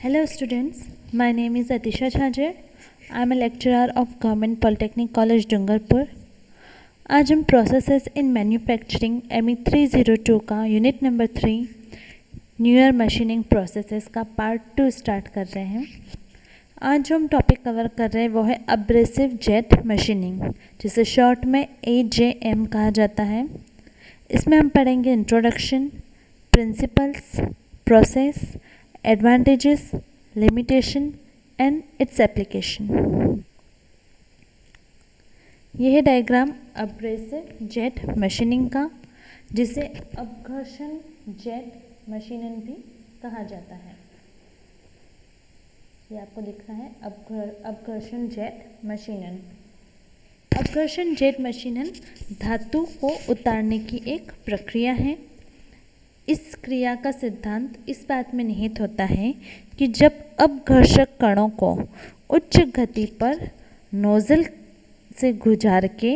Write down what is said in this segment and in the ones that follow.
Hello students, my name is Atisha Jhajer. I am a lecturer of Government Polytechnic College Dungarpur. आज हम processes in manufacturing ME 302 का unit number 3 newer machining processes का part 2 start कर रहे हैं। आज जो हम टॉपिक कवर कर रहे हैं वो है अब्रेसिव जेट मशीनिंग, जिसे शॉर्ट में AJM कहा जाता है। इसमें हम पढ़ेंगे introduction, principles, process, advantages, limitation and its application। यह है डायग्राम अब्रेसिव जेट मशीनिंग का, जिसे अपघर्षण जेट मशीनिंग भी कहा जाता है। ये आपको दिख रहा है अपघर्षण जेट मशीनिंग। अपघर्षण जेट मशीनिंग धातु को उतारने की एक प्रक्रिया है। इस क्रिया का सिद्धांत इस बात में निहित होता है कि जब अपघर्षक कणों को उच्च गति पर नोजल से गुजार के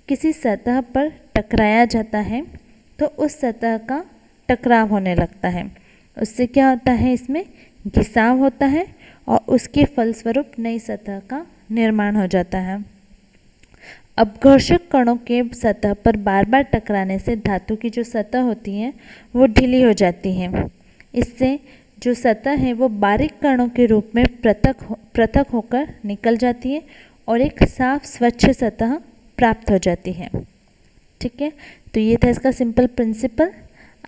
किसी सतह पर टकराया जाता है तो उस सतह का टकराव होने लगता है। उससे क्या होता है, इसमें घिसाव होता है और उसके फलस्वरूप नई सतह का निर्माण हो जाता है। अपघर्षक कणों के सतह पर बार बार टकराने से धातु की जो सतह होती है वो ढीली हो जाती है। इससे जो सतह है वो बारीक कणों के रूप में पृथक होकर निकल जाती है और एक साफ स्वच्छ सतह प्राप्त हो जाती है। ठीक है, तो ये था इसका सिंपल प्रिंसिपल।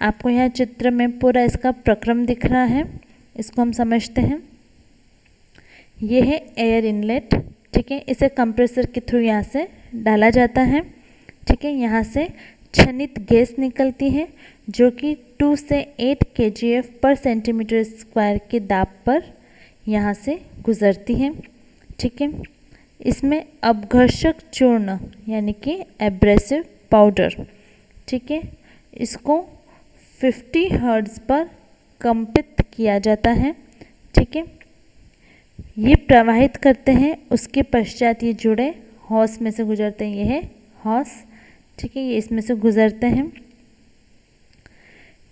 आपको यहाँ चित्र में पूरा इसका प्रक्रम दिख रहा है, इसको हम समझते हैं। ये है एयर इनलेट। ठीक है, इसे कंप्रेसर के थ्रू यहाँ से डाला जाता है। ठीक है, यहाँ से क्षनित गैस निकलती है जो कि 2 से 8 kgf पर सेंटीमीटर स्क्वायर के दाब पर यहाँ से गुजरती है। ठीक है, इसमें अपघर्षक चूर्ण यानी कि एब्रेसिव पाउडर, ठीक है, इसको 50 हर्ट्ज पर कंपित किया जाता है। ठीक है, ये प्रवाहित करते हैं, उसके पश्चात ये जुड़े हॉस में से गुजरते हैं। ये है हॉस। ठीक है, ये इसमें से गुजरते हैं।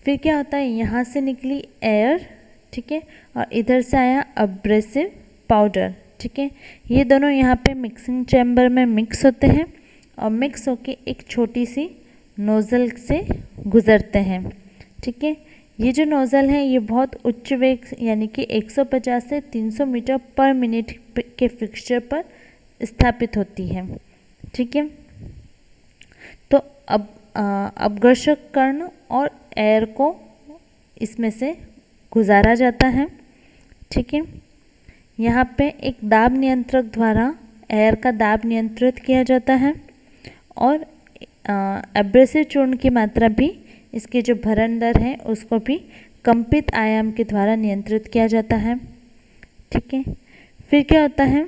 फिर क्या होता है, यहाँ से निकली एयर, ठीक है, और इधर से आया अब्रेसिव पाउडर। ठीक है, ये दोनों यहाँ पे मिक्सिंग चैम्बर में मिक्स होते हैं और मिक्स होके एक छोटी सी नोज़ल से गुजरते हैं। ठीक है, ये जो नोज़ल है ये बहुत उच्च वेग यानी कि 150 से 300 मीटर पर मिनट के फिक्सचर पर स्थापित होती है। ठीक है, तो अब अपघर्षक कण और एयर को इसमें से गुजारा जाता है। ठीक है, यहाँ पे एक दाब नियंत्रक द्वारा एयर का दाब नियंत्रित किया जाता है और एब्रेसिव चूर्ण की मात्रा भी, इसके जो भरण दर है उसको भी कंपित आयाम के द्वारा नियंत्रित किया जाता है। ठीक है, फिर क्या होता है,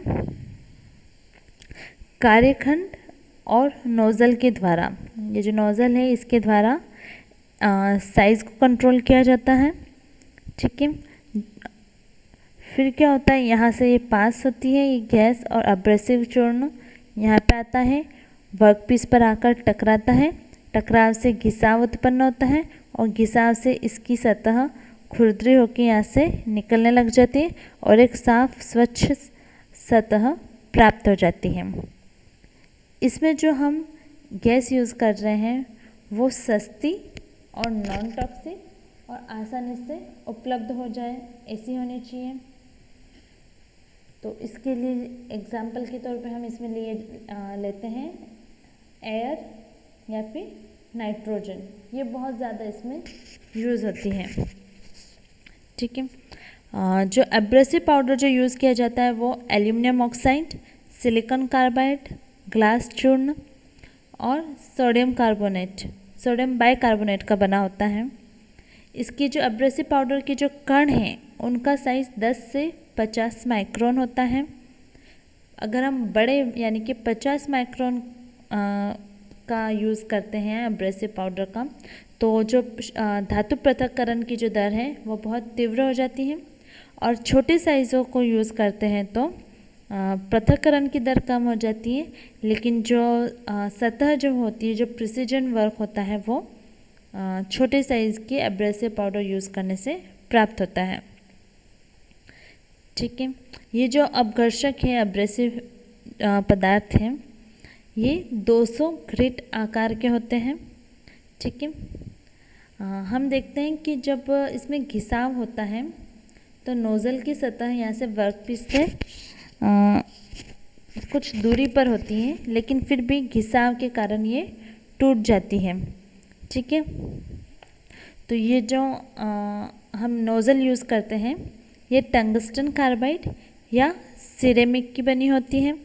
कार्यखंड और नोज़ल के द्वारा, ये जो नोज़ल है इसके द्वारा साइज़ को कंट्रोल किया जाता है। ठीक है, फिर क्या होता है, यहाँ से ये पास होती है ये गैस और अब्रेसिव चूर्ण यहाँ पे आता है, वर्कपीस पर आकर टकराता है। टकराव से घिसाव उत्पन्न होता है और घिसाव से इसकी सतह खुरदरी होकर यहाँ से निकलने लग जाती है और एक साफ स्वच्छ सतह प्राप्त हो जाती है। इसमें जो हम गैस यूज़ कर रहे हैं वो सस्ती और नॉन टॉक्सिक और आसानी से उपलब्ध हो जाए ऐसी होनी चाहिए। तो इसके लिए एग्जाम्पल के तौर पे हम इसमें लेते हैं एयर या फिर नाइट्रोजन। ये बहुत ज़्यादा इसमें यूज़ होती है। ठीक है, जो एब्रेसिव पाउडर जो यूज़ किया जाता है वो aluminium oxide, silicon carbide, glass चूर्ण और सोडियम बाइकार्बोनेट का बना होता है। इसकी जो एब्रेसिव पाउडर के जो कण हैं उनका साइज़ 10 से 50 माइक्रोन होता है। अगर हम बड़े यानी कि 50 माइक्रोन का यूज़ करते हैं एब्रेसिव पाउडर का, तो जो धातु पृथक्करण की जो दर है वो बहुत तीव्र हो जाती है और छोटे साइज़ों को यूज़ करते हैं तो पृथक्करण की दर कम हो जाती है, लेकिन जो सतह जो होती है, जो प्रिसीजन वर्क होता है वो छोटे साइज़ के एब्रेसिव पाउडर यूज़ करने से प्राप्त होता है। ठीक है। ये जो अपघर्षक है, एब्रेसिव पदार्थ हैं, ये 200 ग्रिट आकार के होते हैं। ठीक है। हम देखते हैं कि जब इसमें घिसाव होता है तो नोज़ल की सतह यहाँ से वर्कपीस से कुछ दूरी पर होती है, लेकिन फिर भी घिसाव के कारण ये टूट जाती है। ठीक है। तो ये जो हम नोज़ल यूज़ करते हैं, ये टंगस्टन कार्बाइड या सिरेमिक की बनी होती है।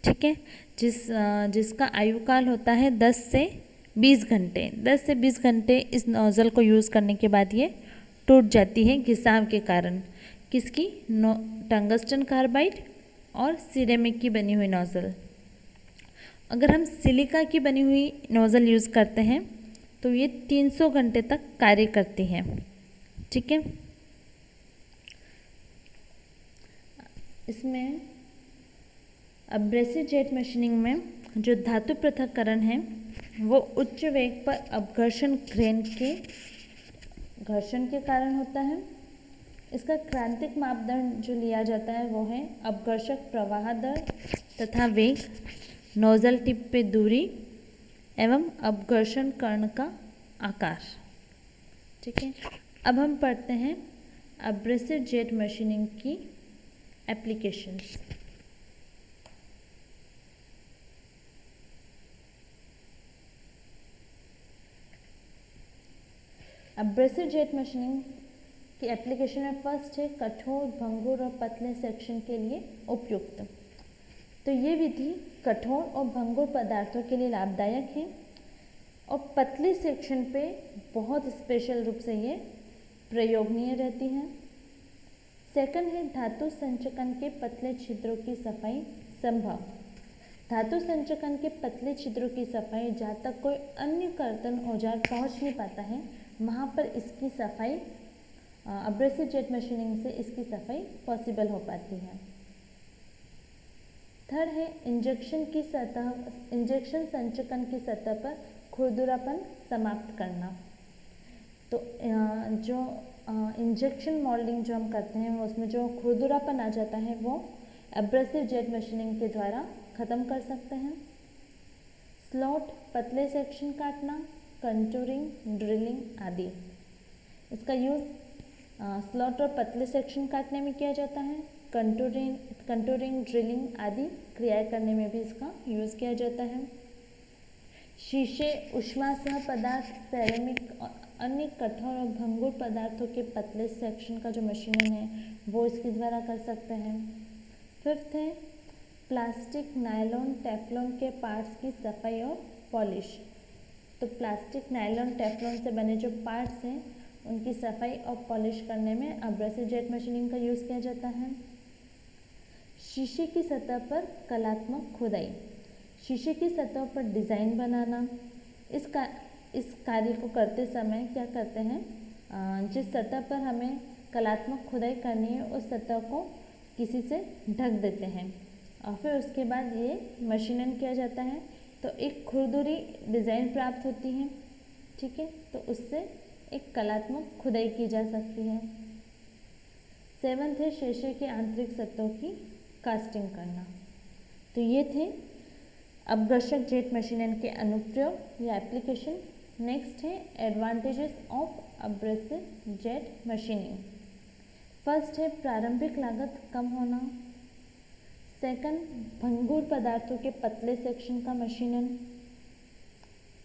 ठीक है। जिसका आयुकाल होता है 10 से 20 घंटे। 10 से 20 घंटे इस नोज़ल को यूज़ करने के बाद ये टूट जाती है घिसाव के कारण। किसकी? टंगस्टन कार्बाइड और सिरेमिक की बनी हुई नोज़ल। अगर हम सिलिका की बनी हुई नोज़ल यूज़ करते हैं तो ये 300 घंटे तक कार्य करती है। ठीक है। इसमें एब्रेसिव जेट मशीनिंग में जो धातु पृथक्करण है वो उच्च वेग पर अपघर्षण क्रेन के घर्षण के कारण होता है। इसका क्रांतिक मापदंड जो लिया जाता है वो है अपघर्षक प्रवाह दर तथा वेग, नोज़ल टिप पे दूरी एवं अपघर्षण कर्ण का आकार। ठीक है। अब हम पढ़ते हैं एब्रेसिव जेट मशीनिंग की एप्लीकेशंस। एब्रेसिव जेट मशीनिंग की एप्लीकेशन में फर्स्ट है कठोर, भंगुर और पतले सेक्शन के लिए उपयुक्त। तो ये विधि कठोर और भंगुर पदार्थों के लिए लाभदायक है और पतले सेक्शन पे बहुत स्पेशल रूप से ये प्रयोगनीय रहती है। सेकंड है धातु संचकन के पतले छिद्रों की सफाई संभव। धातु संचकन के पतले छिद्रों की सफाई जहाँ तक कोई अन्य कर्तन औजार पहुँच नहीं पाता है, वहाँ पर इसकी सफाई एब्रेसिव जेट मशीनिंग से इसकी सफाई पॉसिबल हो पाती है। थर्ड है इंजेक्शन संचकन की सतह पर खुरदुरापन समाप्त करना। तो जो इंजेक्शन मोल्डिंग जो हम करते हैं उसमें जो खुरदुरापन आ जाता है वो एब्रेसिव जेट मशीनिंग के द्वारा ख़त्म कर सकते हैं। स्लॉट, पतले सेक्शन काटना, कंटूरिंग, ड्रिलिंग आदि। इसका यूज़ स्लॉट और पतले सेक्शन काटने में किया जाता है। कंटूरिंग, ड्रिलिंग आदि क्रियाएं करने में भी इसका यूज़ किया जाता है। शीशे, ऊष्मासह पदार्थ, सेरेमिक और अन्य कठोर और भंगुर पदार्थों के पतले सेक्शन का जो मशीनिंग है वो इसके द्वारा कर सकते हैं। फिफ्थ है प्लास्टिक, नायलॉन, टेफ्लॉन के पार्ट्स की सफाई और पॉलिश। तो प्लास्टिक, नायलॉन, टेफ्लॉन से बने जो पार्ट्स हैं उनकी सफाई और पॉलिश करने में एब्रेसिव जेट मशीनिंग का यूज़ किया जाता है। शीशे की सतह पर कलात्मक खुदाई। शीशे की सतह पर डिज़ाइन बनाना। इस कार्य को करते समय क्या करते हैं, जिस सतह पर हमें कलात्मक खुदाई करनी है उस सतह को किसी से ढक देते हैं और फिर उसके बाद ये मशीनन किया जाता है तो एक खुरदुरी डिज़ाइन प्राप्त होती है। ठीक है। तो उससे एक कलात्मक खुदाई की जा सकती है। सेवंथ है शीशे के आंतरिक सतहों की कास्टिंग करना। तो ये थे अपघर्षक जेट मशीनन के अनुप्रयोग या एप्लीकेशन। नेक्स्ट है advantages of abrasive jet machining. First है प्रारंभिक लागत कम होना। सेकंड, भंगुर पदार्थों के पतले सेक्शन का मशीनन।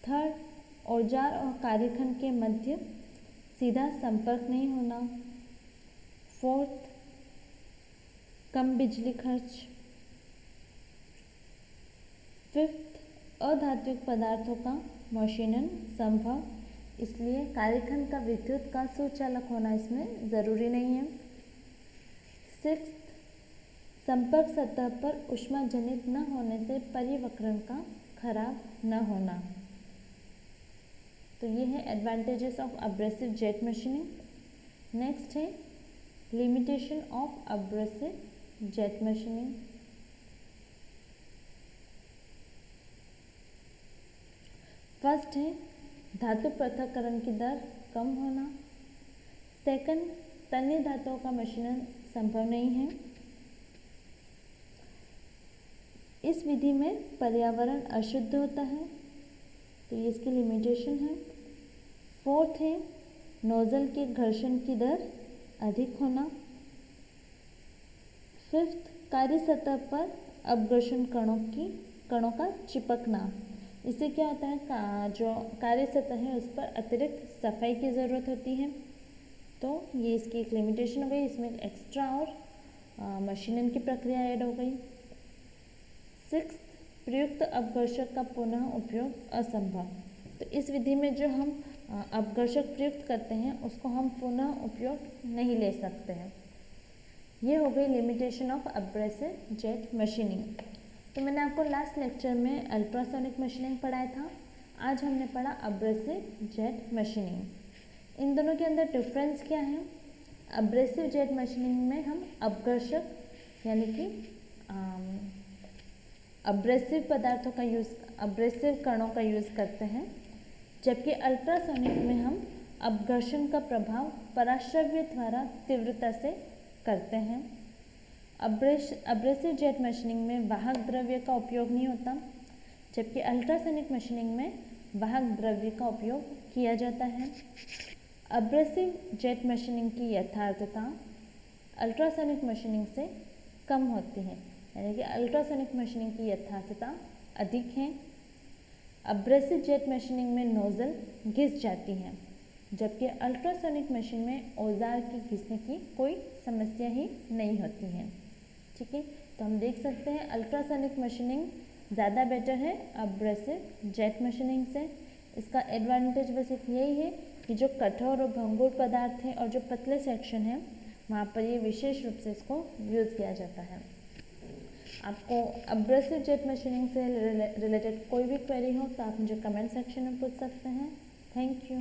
थर्ड, औजार और कार्यखंड के मध्य सीधा संपर्क नहीं होना। फोर्थ, कम बिजली खर्च। फिफ्थ, अधात्विक पदार्थों का मशीनन संभव, इसलिए कार्यखंड का विद्युत का सुचालक होना इसमें ज़रूरी नहीं है। सिक्स्थ, संपर्क सतह पर ऊष्मा जनित न होने से परिवक्रण का खराब न होना। तो ये है advantages of abrasive jet machining. Next है limitation of abrasive jet machining. First है धातु पृथक्करण की दर कम होना। सेकंड, तन्य धातुओं का मशीनन संभव नहीं है। इस विधि में पर्यावरण अशुद्ध होता है, तो ये इसकी लिमिटेशन है। फोर्थ है नोजल के घर्षण की दर अधिक होना। फिफ्थ कार्य सतह पर अपघर्षण कणों का चिपकना। इससे क्या होता है, जो कार्य सतह है उस पर अतिरिक्त सफाई की ज़रूरत होती है, तो ये इसकी एक लिमिटेशन हो गई। इसमें एक्स्ट्रा और मशीनिंग की प्रक्रिया ऐड हो गई। सिक्स्थ प्रयुक्त अपघर्षक का पुनः उपयोग असंभव। तो इस विधि में जो हम अपघर्षक प्रयुक्त करते हैं उसको हम पुनः उपयोग नहीं ले सकते हैं। ये हो गई limitation of abrasive jet machining. तो मैंने आपको लास्ट लेक्चर में अल्ट्रासोनिक मशीनिंग पढ़ाया था, आज हमने पढ़ा अब्रेसिव जेट मशीनिंग। इन दोनों के अंदर डिफरेंस क्या है? अब्रेसिव जेट मशीनिंग में हम अपघर्षक यानी कि अब्रेसिव पदार्थों का यूज़, अब्रेसिव कणों का यूज़ करते हैं, जबकि अल्ट्रासोनिक में हम अपघर्षण का प्रभाव पराश्रव्य द्वारा तीव्रता से करते हैं। अब्रेसिव जेट मशीनिंग में वाहक द्रव्य का उपयोग नहीं होता, जबकि अल्ट्रासोनिक मशीनिंग में वाहक द्रव्य का उपयोग किया जाता है। अब्रेसिव जेट मशीनिंग की यथार्थता अल्ट्रासोनिक मशीनिंग से कम होती है, यानी कि अल्ट्रासोनिक मशीनिंग की यथार्थता अधिक है। अब्रेसिव जेट मशीनिंग में नोजल घिस जाती है, जबकि अल्ट्रासोनिक मशीन में औजार की घिसने की कोई समस्या ही नहीं होती है। ठीक है, तो हम देख सकते हैं अल्ट्रासोनिक मशीनिंग ज़्यादा बेटर है अब्रेसिव जेट मशीनिंग से। इसका एडवांटेज बस एक यही है कि जो कठोर और भंगुर पदार्थ है और जो पतले सेक्शन है वहाँ पर ये विशेष रूप से इसको यूज़ किया जाता है। आपको अब्रेसिव जेट मशीनिंग से रिलेटेड कोई भी क्वेरी हो तो आप मुझे कमेंट सेक्शन में पूछ सकते हैं। Thank you.